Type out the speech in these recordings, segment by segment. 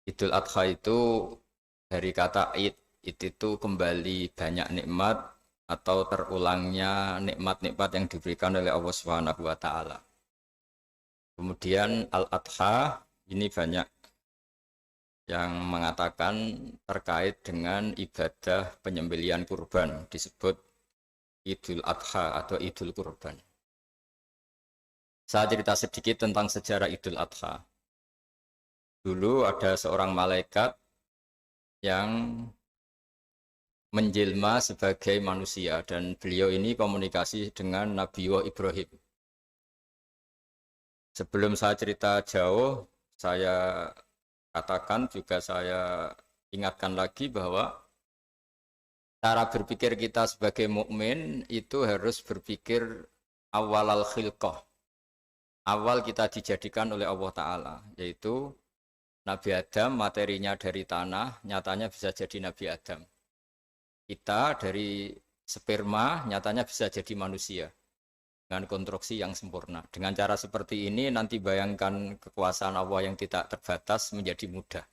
Idul Adha itu dari kata id. Id itu kembali banyak nikmat atau terulangnya nikmat-nikmat yang diberikan oleh Allah Subhanahu wa taala. Kemudian Al-Adha ini banyak yang mengatakan terkait dengan ibadah penyembelihan kurban disebut Idul Adha atau Idul Kurban. Saya cerita sedikit tentang sejarah Idul Adha. Dulu ada seorang malaikat yang menjelma sebagai manusia dan beliau ini komunikasi dengan Nabi Ibrahim. Sebelum saya cerita jauh, saya katakan juga saya ingatkan lagi bahwa cara berpikir kita sebagai mukmin itu harus berpikir awal al-khilqah. Awal kita dijadikan oleh Allah Ta'ala, yaitu Nabi Adam materinya dari tanah, nyatanya bisa jadi Nabi Adam. Kita dari sperma, nyatanya bisa jadi manusia. Dengan konstruksi yang sempurna. Dengan cara seperti ini, nanti bayangkan kekuasaan Allah yang tidak terbatas menjadi mudah.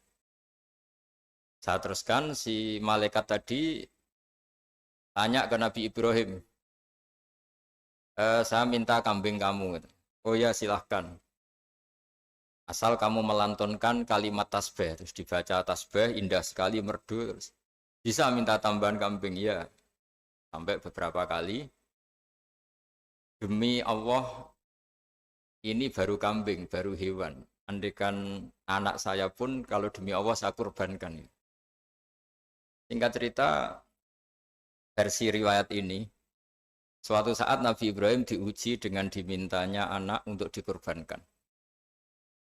Saya teruskan, si malaikat tadi tanya ke Nabi Ibrahim, saya minta kambing kamu. Oh ya silahkan. Asal kamu melantunkan kalimat tasbih, terus dibaca tasbih, indah sekali, merdu, terus bisa minta tambahan kambing, ya. Sampai beberapa kali. Demi Allah, ini baru kambing, baru hewan. Andaikan anak saya pun, kalau demi Allah saya kurbankan. Singkat cerita, versi riwayat ini, suatu saat Nabi Ibrahim diuji dengan dimintanya anak untuk dikurbankan.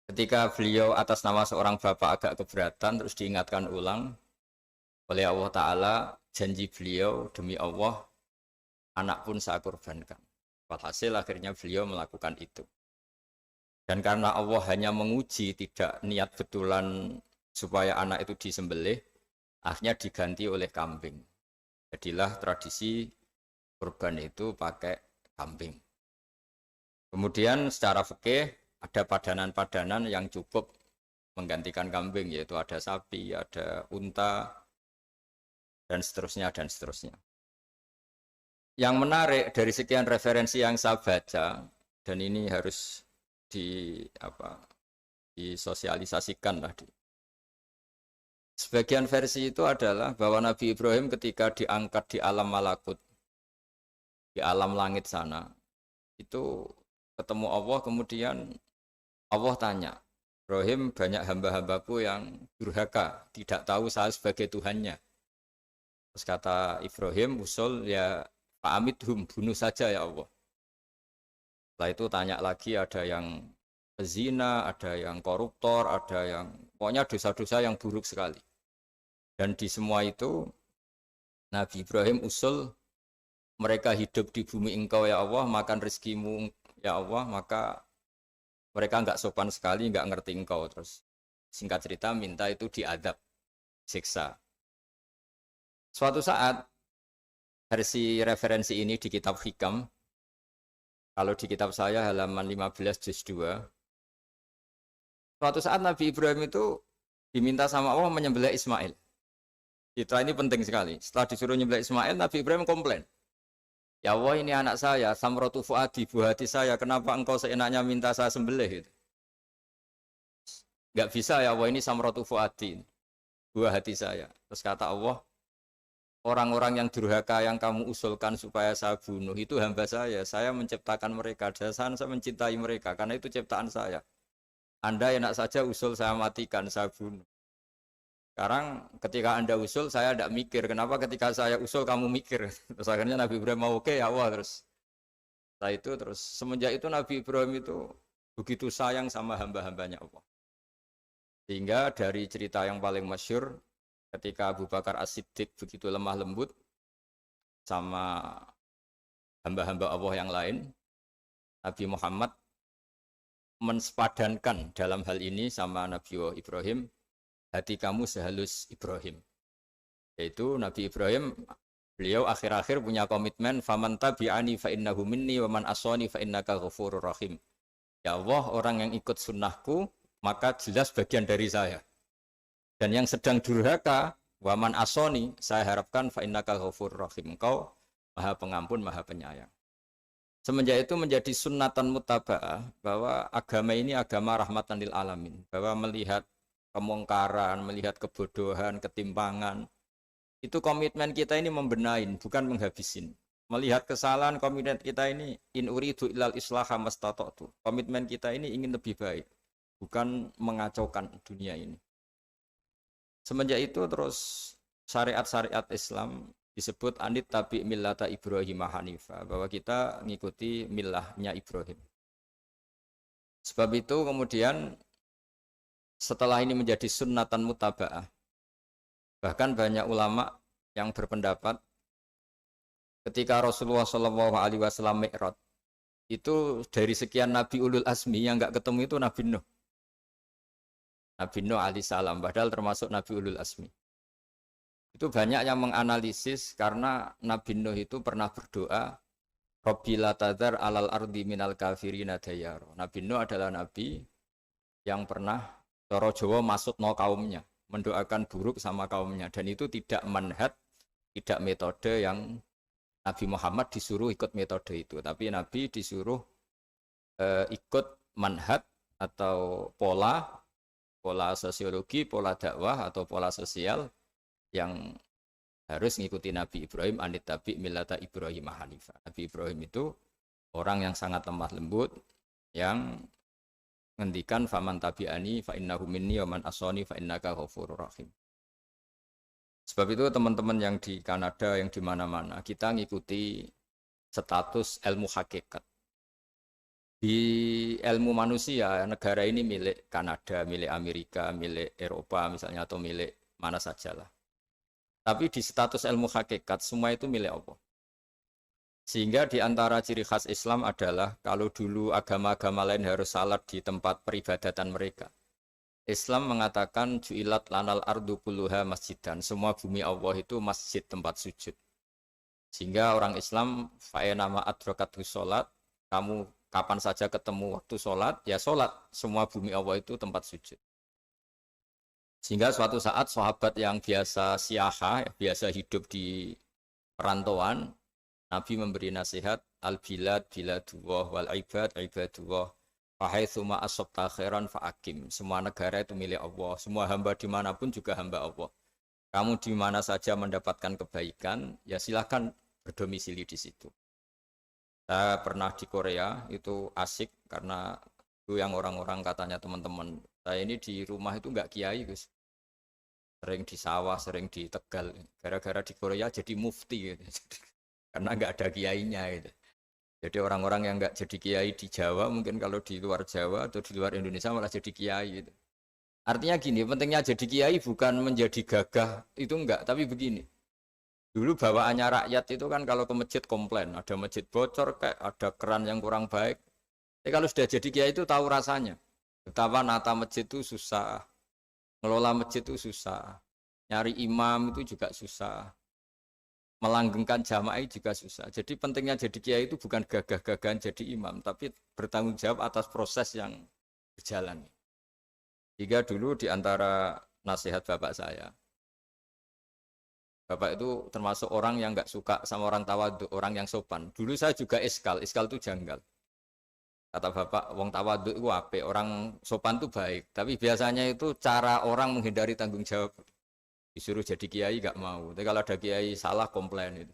Ketika beliau atas nama seorang bapak agak keberatan, terus diingatkan ulang oleh Allah Ta'ala, janji beliau demi Allah, anak pun saya kurbankan. Walhasil akhirnya beliau melakukan itu. Dan karena Allah hanya menguji, tidak niat betulan supaya anak itu disembelih, akhirnya diganti oleh kambing. Jadilah tradisi kurban itu pakai kambing. Kemudian secara fikih ada padanan-padanan yang cukup menggantikan kambing, yaitu ada sapi, ada unta, dan seterusnya, dan seterusnya. Yang menarik dari sekian referensi yang saya baca, dan ini harus disosialisasikan lah. Sebagian versi itu adalah bahwa Nabi Ibrahim ketika diangkat di alam malakut, di alam langit sana, itu ketemu Allah, kemudian Allah tanya, Ibrahim, banyak hamba-hambaku yang durhaka, tidak tahu saya sebagai Tuhannya. Terus kata Ibrahim, usul ya fa'amidhum, bunuh saja ya Allah. Setelah itu tanya lagi, ada yang pezina, ada yang koruptor, ada yang pokoknya dosa-dosa yang buruk sekali. Dan di semua itu Nabi Ibrahim usul, mereka hidup di bumi engkau ya Allah, makan rezekimu ya Allah, maka mereka enggak sopan sekali, enggak ngerti engkau. Terus singkat cerita minta itu diadab, siksa. Suatu saat versi referensi ini di kitab Hikam, kalau di kitab saya halaman 15 juz 2, suatu saat Nabi Ibrahim itu diminta sama Allah menyembelih Ismail. Citra ini penting sekali. Setelah disuruh menyembelih Ismail, Nabi Ibrahim komplain. Ya Allah, ini anak saya, samratu fuadi, buah hati saya, kenapa engkau seenaknya minta saya sembelih? Gitu. Enggak bisa ya Allah, ini samratu fuadi, buah hati saya. Terus kata Allah, orang-orang yang durhaka yang kamu usulkan supaya saya bunuh, itu hamba saya menciptakan mereka, dan saya mencintai mereka, karena itu ciptaan saya. Anda enak saja usul saya matikan, saya bunuh. Sekarang ketika Anda usul, saya tidak mikir. Kenapa ketika saya usul kamu mikir? Terus akhirnya Nabi Ibrahim mau oke ya Allah. Setelah itu semenjak itu Nabi Ibrahim itu begitu sayang sama hamba-hambanya Allah. Sehingga dari cerita yang paling masyhur, ketika Abu Bakar As-Siddiq begitu lemah lembut sama hamba-hamba Allah yang lain, Nabi Muhammad mensepadankan dalam hal ini sama Nabi Ibrahim, hati kamu sehalus Ibrahim. Yaitu Nabi Ibrahim, beliau akhir-akhir punya komitmen, faman tabi'ani fa innahu minni wa man asani fa innaka ghafurur rahim. Ya Allah, orang yang ikut sunnahku maka jelas bagian dari saya. Dan yang sedang durhaka, waman asoni, saya harapkan fa innaka ghafurur rahim. Engkau Maha Pengampun, Maha Penyayang. Semenjak itu menjadi sunnatan mutaba'ah bahwa agama ini agama rahmatan lil alamin, bahwa melihat kemungkaran, melihat kebodohan, ketimpangan, itu komitmen kita ini membenahin, bukan menghabisin. Melihat kesalahan, komitmen kita ini in uridu ilal islaha mastata'tu. Komitmen kita ini ingin lebih baik, bukan mengacaukan dunia ini. Semenjak itu terus syariat-syariat Islam disebut anit tabi millata Ibrahim Hanifah, bahwa kita ngikuti millahnya Ibrahim. Sebab itu kemudian setelah ini menjadi sunnatan mutaba'ah, bahkan banyak ulama yang berpendapat ketika Rasulullah SAW Mi'raj, itu dari sekian Nabi Ulul Azmi yang enggak ketemu itu Nabi Nuh. Nabi Nuh alaihissalam, padahal termasuk Nabi Ulul Azmi. Itu banyak yang menganalisis karena Nabi Nuh itu pernah berdoa, Rabbi la tadhar alal ardi minal kafirina dayaro. Nabi Nuh adalah Nabi yang pernah cara Jawa maksud no kaumnya, mendoakan buruk sama kaumnya. Dan itu tidak manhaj, tidak metode yang Nabi Muhammad disuruh ikut metode itu. Tapi Nabi disuruh ikut manhaj atau pola sosiologi, pola dakwah atau pola sosial yang harus mengikuti Nabi Ibrahim anit tabi millata Ibrahim Hanifah. Nabi Ibrahim itu orang yang sangat lemah lembut, yang ngendikan faman tabi'ani fa innahu minni wa man asani fa innaka ghafurur rahim. Sebab itu teman-teman yang di Kanada, yang di mana-mana, kita ngikuti status ilmu hakikat. Di ilmu manusia, negara ini milik Kanada, milik Amerika, milik Eropa misalnya, atau milik mana sajalah. Tapi di status ilmu hakikat, semua itu milik Allah. Sehingga di antara ciri khas Islam adalah kalau dulu agama-agama lain harus salat di tempat peribadatan mereka. Islam mengatakan ju'ilat lanal ardu kulluha masjidan. Semua bumi Allah itu masjid, tempat sujud. Sehingga orang Islam fa'enama adrokatu sholat, kamu kapan saja ketemu waktu sholat, ya sholat. Semua bumi Allah itu tempat sujud. Sehingga suatu saat sahabat yang biasa siaha, biasa hidup di perantauan, Nabi memberi nasihat, al-bilad biladullah wal ibad ibadullah, fahaitsuma asabta khairan fa'akim. Semua negara itu milik Allah, semua hamba dimanapun juga hamba Allah. Kamu di mana saja mendapatkan kebaikan, ya silahkan berdomisili di situ. Saya pernah di Korea, itu asik karena itu yang orang-orang katanya teman-teman, saya ini di rumah itu enggak kiai, Gus. Sering di sawah, sering di Tegal. Gara-gara di Korea jadi mufti gitu. Karena enggak ada kiainya gitu. Jadi orang-orang yang enggak jadi kiai di Jawa, mungkin kalau di luar Jawa atau di luar Indonesia malah jadi kiai gitu. Artinya gini, pentingnya jadi kiai bukan menjadi gagah, itu enggak, tapi begini. Dulu bawaannya rakyat itu kan kalau ke masjid komplain, ada masjid bocor, kayak ada keran yang kurang baik. Tapi kalau sudah jadi kiai itu tahu rasanya. Betapa nata masjid itu susah, ngelola masjid itu susah, nyari imam itu juga susah, melanggengkan jamaah juga susah. Jadi pentingnya jadi kiai itu bukan gagah-gagahan jadi imam, tapi bertanggung jawab atas proses yang berjalan. Jika dulu di antara nasihat bapak saya, bapak itu termasuk orang yang nggak suka sama orang tawadhu, orang yang sopan. Dulu saya juga iskal itu janggal. Kata bapak, wong tawadhu itu apik, orang sopan itu baik. Tapi biasanya itu cara orang menghindari tanggung jawab. Disuruh jadi kiai nggak mau. Tapi kalau ada kiai salah komplain itu.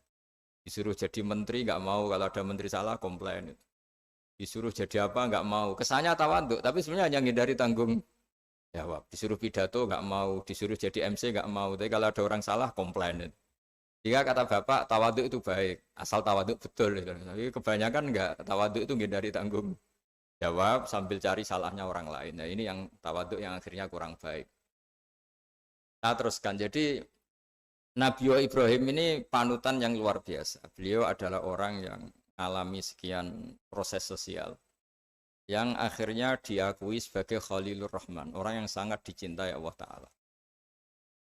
Disuruh jadi menteri nggak mau, kalau ada menteri salah komplain itu. Disuruh jadi apa nggak mau. Kesannya tawadhu, tapi sebenarnya hanya menghindari tanggung jawab. Disuruh pidato nggak mau, disuruh jadi MC nggak mau. Tapi kalau ada orang salah komplain itu. Jika kata bapak tawadhu itu baik, asal tawadhu betul. Tapi kebanyakan nggak, tawadhu itu menghindari tanggung jawab sambil cari salahnya orang lain. Nah ini yang tawadhu yang akhirnya kurang baik. Nah teruskan, jadi Nabi Ibrahim ini panutan yang luar biasa. Beliau adalah orang yang alami sekian proses sosial yang akhirnya diakui sebagai Khalilur Rahman, orang yang sangat dicintai Allah Ta'ala.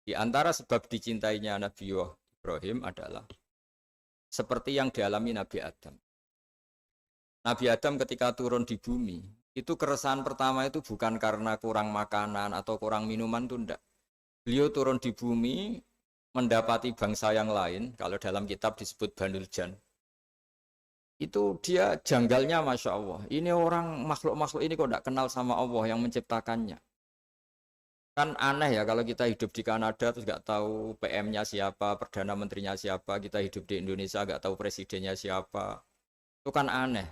Di antara sebab dicintainya Nabi Ibrahim adalah seperti yang dialami Nabi Adam. Nabi Adam ketika turun di bumi, itu keresahan pertama itu bukan karena kurang makanan atau kurang minuman, itu enggak. Beliau turun di bumi mendapati bangsa yang lain, kalau dalam kitab disebut Banul Jan. Itu dia janggalnya Masya Allah. Ini orang makhluk-makhluk ini kok tidak kenal sama Allah yang menciptakannya. Kan aneh ya kalau kita hidup di Kanada terus nggak tahu PM-nya siapa, Perdana Menterinya siapa, kita hidup di Indonesia nggak tahu presidennya siapa. Itu kan aneh.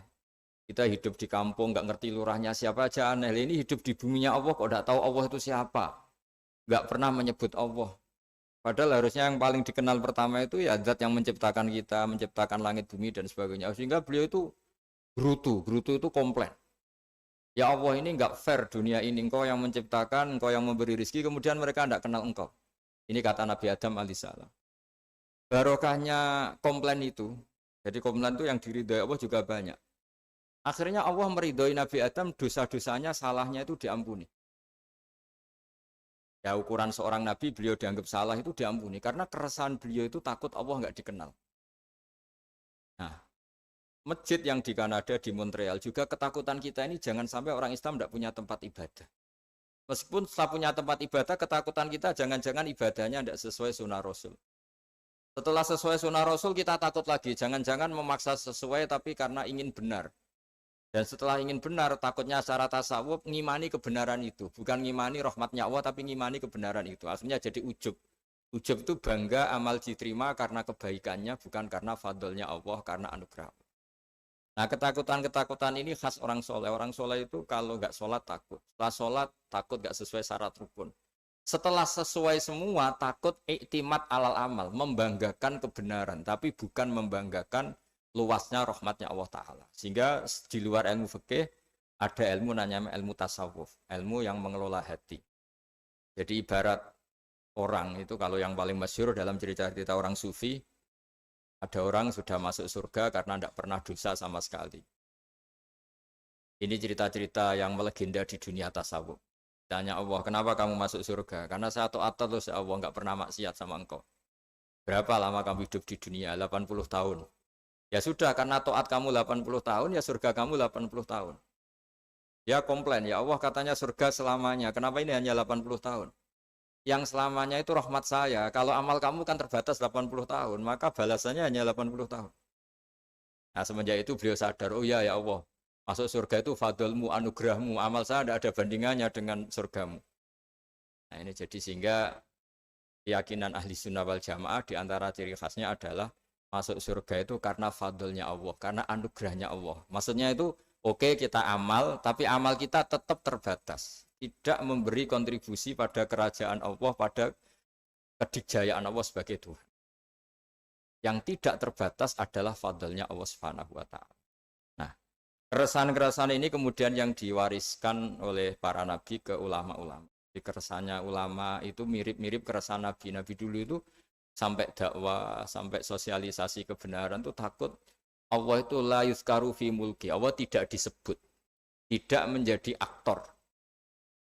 Kita hidup di kampung nggak ngerti lurahnya siapa aja aneh. Ini hidup di buminya Allah kok nggak tahu Allah itu siapa. Nggak pernah menyebut Allah. Padahal harusnya yang paling dikenal pertama itu ya zat yang menciptakan kita, menciptakan langit bumi dan sebagainya. Sehingga beliau itu gerutu itu komplain. Ya Allah ini enggak fair dunia ini, engkau yang menciptakan, engkau yang memberi rezeki, kemudian mereka enggak kenal engkau. Ini kata Nabi Adam alaihissalam. Barokahnya komplain itu, jadi komplain itu yang diridhoi Allah juga banyak. Akhirnya Allah meridhoi Nabi Adam, dosa-dosanya, salahnya itu diampuni. Ya ukuran seorang Nabi, beliau dianggap salah itu diampuni, karena keresahan beliau itu takut Allah enggak dikenal. Nah, masjid yang di Kanada, di Montreal juga ketakutan kita ini jangan sampai orang Islam tidak punya tempat ibadah. Meskipun setelah punya tempat ibadah, ketakutan kita jangan-jangan ibadahnya tidak sesuai sunnah Rasul. Setelah sesuai sunnah Rasul kita takut lagi, jangan-jangan memaksa sesuai tapi karena ingin benar. Dan setelah ingin benar, takutnya secara tasawuf ngimani kebenaran itu. Bukan ngimani rahmatnya Allah, tapi ngimani kebenaran itu. Asalnya jadi ujub. Ujub itu bangga amal diterima karena kebaikannya, bukan karena fadlnya Allah, karena anugerah. Nah ketakutan-ketakutan ini khas orang soleh. Orang soleh itu kalau nggak sholat takut. Setelah sholat takut nggak sesuai syarat rukun. Setelah sesuai semua takut iktimat alal amal. Membanggakan kebenaran. Tapi bukan membanggakan luasnya rahmatnya Allah Ta'ala. Sehingga di luar ilmu fikih ada ilmu namanya ilmu tasawuf. Ilmu yang mengelola hati. Jadi ibarat orang itu kalau yang paling masyhur dalam cerita-cerita orang sufi. Ada orang sudah masuk surga karena tidak pernah dosa sama sekali. Ini cerita-cerita yang melegenda di dunia tasawuf. Tanya Allah, kenapa kamu masuk surga? Karena saya taat terus ya Allah, nggak pernah maksiat sama engkau. Berapa lama kamu hidup di dunia? 80 tahun. Ya sudah, karena taat kamu 80 tahun, ya surga kamu 80 tahun. Ya komplain, ya Allah katanya surga selamanya. Kenapa ini hanya 80 tahun? Yang selamanya itu rahmat saya. Kalau amal kamu kan terbatas 80 tahun, maka balasannya hanya 80 tahun. Nah, semenjak itu beliau sadar, oh ya ya Allah, masuk surga itu fadlmu, anugerahmu, amal saya tidak ada bandingannya dengan surgamu. Nah, ini jadi sehingga keyakinan ahli sunnah wal jamaah di antara ciri khasnya adalah masuk surga itu karena fadlnya Allah, karena anugerahnya Allah. Maksudnya itu oke, kita amal, tapi amal kita tetap terbatas. Tidak memberi kontribusi pada kerajaan Allah, pada kedikjayaan Allah sebagai Tuhan. Yang tidak terbatas adalah fadlnya Allah Subhanahu wa Ta'ala. Nah, keresahan-keresahan ini kemudian yang diwariskan oleh para nabi ke ulama-ulama. Di keresahannya ulama itu mirip-mirip keresahan nabi. Nabi dulu itu sampai dakwah, sampai sosialisasi kebenaran itu takut Allah itu la yuzkaru fi mulki. Allah tidak disebut, tidak menjadi aktor.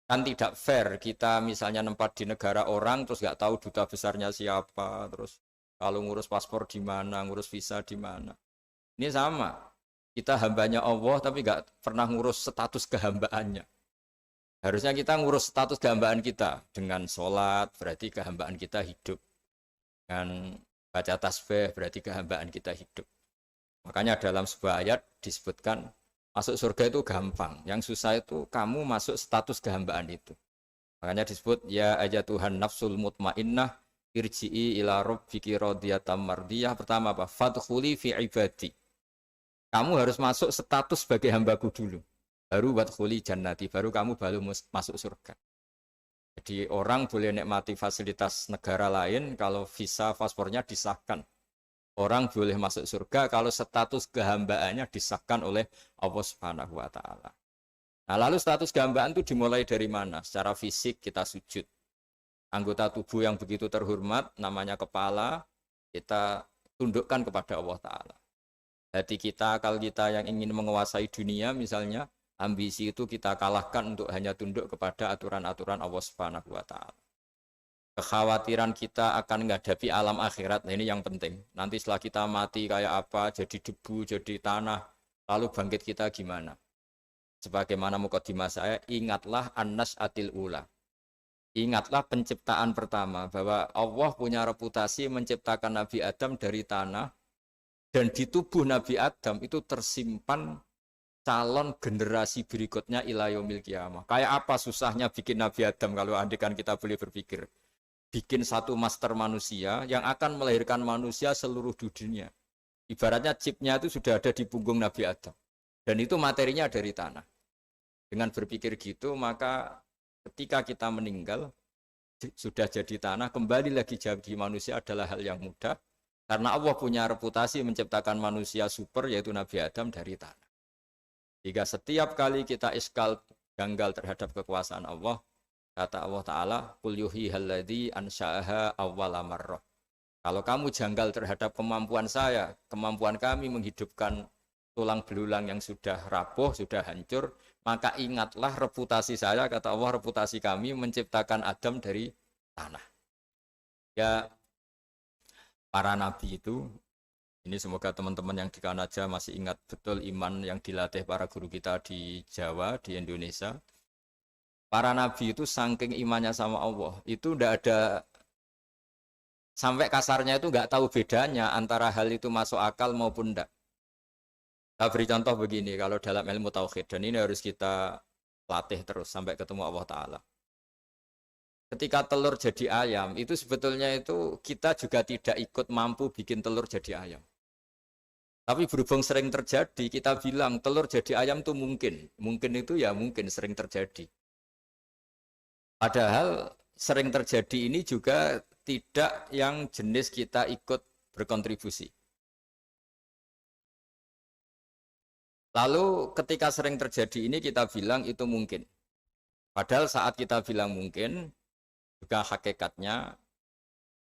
Kan tidak fair kita misalnya nempat di negara orang terus nggak tahu duta besarnya siapa, terus kalau ngurus paspor di mana, ngurus visa di mana. Ini sama, kita hambanya Allah tapi nggak pernah ngurus status kehambaannya. Harusnya kita ngurus status kehambaan kita dengan sholat, berarti kehambaan kita hidup. Dengan baca tasbih berarti kehambaan kita hidup. Makanya dalam sebuah ayat disebutkan masuk surga itu gampang. Yang susah itu kamu masuk status kehambaan itu. Makanya disebut ya aja Tuhan nafsul mutmainnah irji'i ila rabbiki radiyatan mardiyah. Pertama apa? Fadkhuli fi ibadi. Kamu harus masuk status sebagai hambaku dulu. Baru wadkhuli jannati, baru kamu baru masuk surga. Jadi orang boleh nikmati fasilitas negara lain kalau visa paspornya disahkan. Orang boleh masuk surga kalau status kehambaannya disahkan oleh Allah Subhanahu wa Ta'ala. Nah, lalu status kehambaan itu dimulai dari mana? Secara fisik kita sujud. Anggota tubuh yang begitu terhormat, namanya kepala, kita tundukkan kepada Allah Ta'ala. Hati kita, akal kita yang ingin menguasai dunia misalnya, ambisi itu kita kalahkan untuk hanya tunduk kepada aturan-aturan Allah Subhanahu wa Ta'ala. Kekhawatiran kita akan menghadapi alam akhirat, nah ini yang penting. Nanti setelah kita mati kayak apa, jadi debu, jadi tanah, lalu bangkit kita gimana? Sebagaimana mukadimah saya, ingatlah an-nas'atil ula. Ingatlah penciptaan pertama bahwa Allah punya reputasi menciptakan Nabi Adam dari tanah dan di tubuh Nabi Adam itu tersimpan calon generasi berikutnya ila yaumil kiamah. Kayak apa susahnya bikin Nabi Adam kalau andikan kita boleh berpikir. Bikin satu master manusia yang akan melahirkan manusia seluruh dunia. Ibaratnya chipnya itu sudah ada di punggung Nabi Adam. Dan itu materinya dari tanah. Dengan berpikir gitu, maka ketika kita meninggal, sudah jadi tanah, kembali lagi jadi manusia adalah hal yang mudah. Karena Allah punya reputasi menciptakan manusia super, yaitu Nabi Adam dari tanah. Jika setiap kali kita iskal janggal terhadap kekuasaan Allah, kata Allah Ta'ala, Qul yuhihalladzi ansha'aha awwala marrah. Kalau kamu janggal terhadap kemampuan saya, kemampuan kami menghidupkan tulang belulang yang sudah rapuh, sudah hancur, maka ingatlah reputasi saya, kata Allah, reputasi kami menciptakan Adam dari tanah. Ya, para nabi itu, ini semoga teman-teman yang di Kanaja masih ingat betul iman yang dilatih para guru kita di Jawa, di Indonesia. Para nabi itu saking imannya sama Allah, itu tidak ada, sampai kasarnya itu nggak tahu bedanya antara hal itu masuk akal maupun tidak. Saya beri contoh begini, kalau dalam ilmu tauhid, dan ini harus kita latih terus sampai ketemu Allah Ta'ala. Ketika telur jadi ayam, itu sebetulnya itu kita juga tidak ikut mampu bikin telur jadi ayam. Tapi berhubung sering terjadi, kita bilang telur jadi ayam itu mungkin. Mungkin itu ya mungkin sering terjadi. Padahal sering terjadi ini juga tidak yang jenis kita ikut berkontribusi. Lalu ketika sering terjadi ini kita bilang itu mungkin. Padahal saat kita bilang mungkin, juga hakikatnya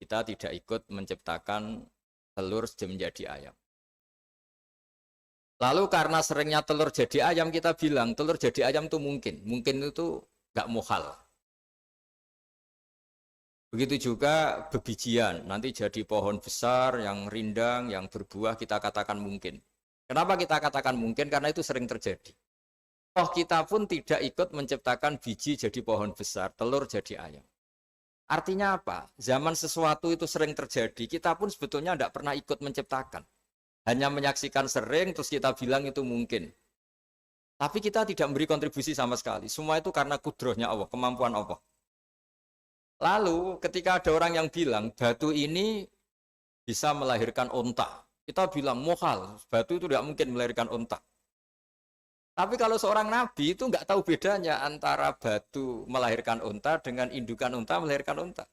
kita tidak ikut menciptakan telur menjadi ayam. Lalu karena seringnya telur jadi ayam, kita bilang telur jadi ayam itu mungkin. Mungkin itu nggak muhal. Begitu juga bebijian, nanti jadi pohon besar yang rindang, yang berbuah, kita katakan mungkin. Kenapa kita katakan mungkin? Karena itu sering terjadi. Oh, kita pun tidak ikut menciptakan biji jadi pohon besar, telur jadi ayam. Artinya apa? Zaman sesuatu itu sering terjadi, kita pun sebetulnya tidak pernah ikut menciptakan. Hanya menyaksikan sering, terus kita bilang itu mungkin. Tapi kita tidak memberi kontribusi sama sekali. Semua itu karena kudrohnya Allah, kemampuan Allah. Lalu ketika ada orang yang bilang batu ini bisa melahirkan unta, kita bilang mohal, batu itu tidak mungkin melahirkan unta. Tapi kalau seorang nabi itu nggak tahu bedanya antara batu melahirkan unta dengan indukan unta melahirkan unta.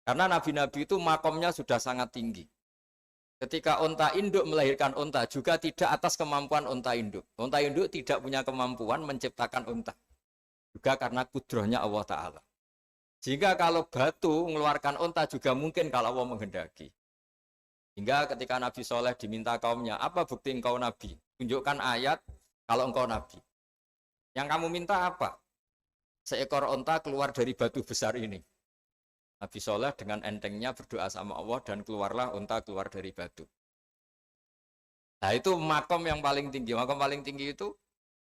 Karena nabi-nabi itu makomnya sudah sangat tinggi. Ketika unta induk melahirkan unta juga tidak atas kemampuan unta induk. Unta induk tidak punya kemampuan menciptakan unta. Juga karena kudrohnya Allah Ta'ala. Sehingga kalau batu mengeluarkan unta juga mungkin kalau Allah menghendaki. Hingga ketika Nabi Soleh diminta kaumnya, apa bukti engkau Nabi? Tunjukkan ayat kalau engkau Nabi. Yang kamu minta apa? Seekor unta keluar dari batu besar ini. Nabi Soleh dengan entengnya berdoa sama Allah dan keluarlah unta keluar dari batu. Nah itu makom yang paling tinggi. Makom paling tinggi itu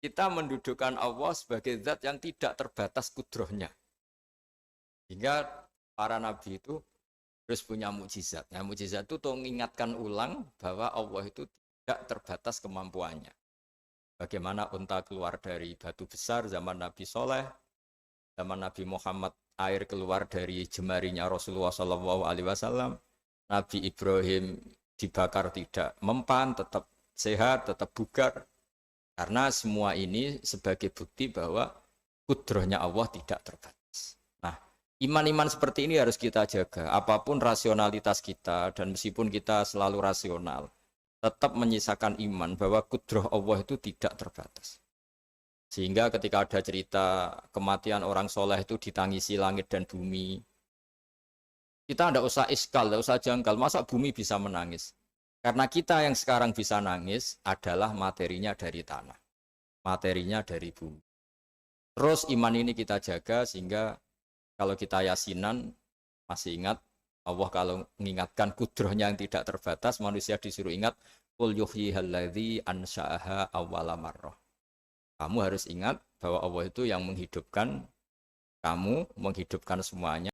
kita mendudukkan Allah sebagai zat yang tidak terbatas kudrohnya. Hingga para nabi itu terus punya mukjizat. Nah, mukjizat itu untuk mengingatkan ulang bahwa Allah itu tidak terbatas kemampuannya. Bagaimana unta keluar dari batu besar zaman Nabi Soleh, zaman Nabi Muhammad air keluar dari jemarinya Rasulullah SAW, Nabi Ibrahim dibakar tidak mempan, tetap sehat, tetap bugar. Karena semua ini sebagai bukti bahwa kudrohnya Allah tidak terbatas. Nah, iman-iman seperti ini harus kita jaga. Apapun rasionalitas kita dan meskipun kita selalu rasional, tetap menyisakan iman bahwa kudroh Allah itu tidak terbatas. Sehingga ketika ada cerita kematian orang soleh itu ditangisi langit dan bumi, kita tidak usah iskal, tidak usah janggal. Masa bumi bisa menangis? Karena kita yang sekarang bisa nangis adalah materinya dari tanah. Materinya dari bumi. Terus iman ini kita jaga sehingga kalau kita yasinan, masih ingat, Allah kalau mengingatkan kudrohnya yang tidak terbatas, manusia disuruh ingat, Qul yuhyihalladzi ansha'aha awwala marrah. Kamu harus ingat bahwa Allah itu yang menghidupkan kamu menghidupkan semuanya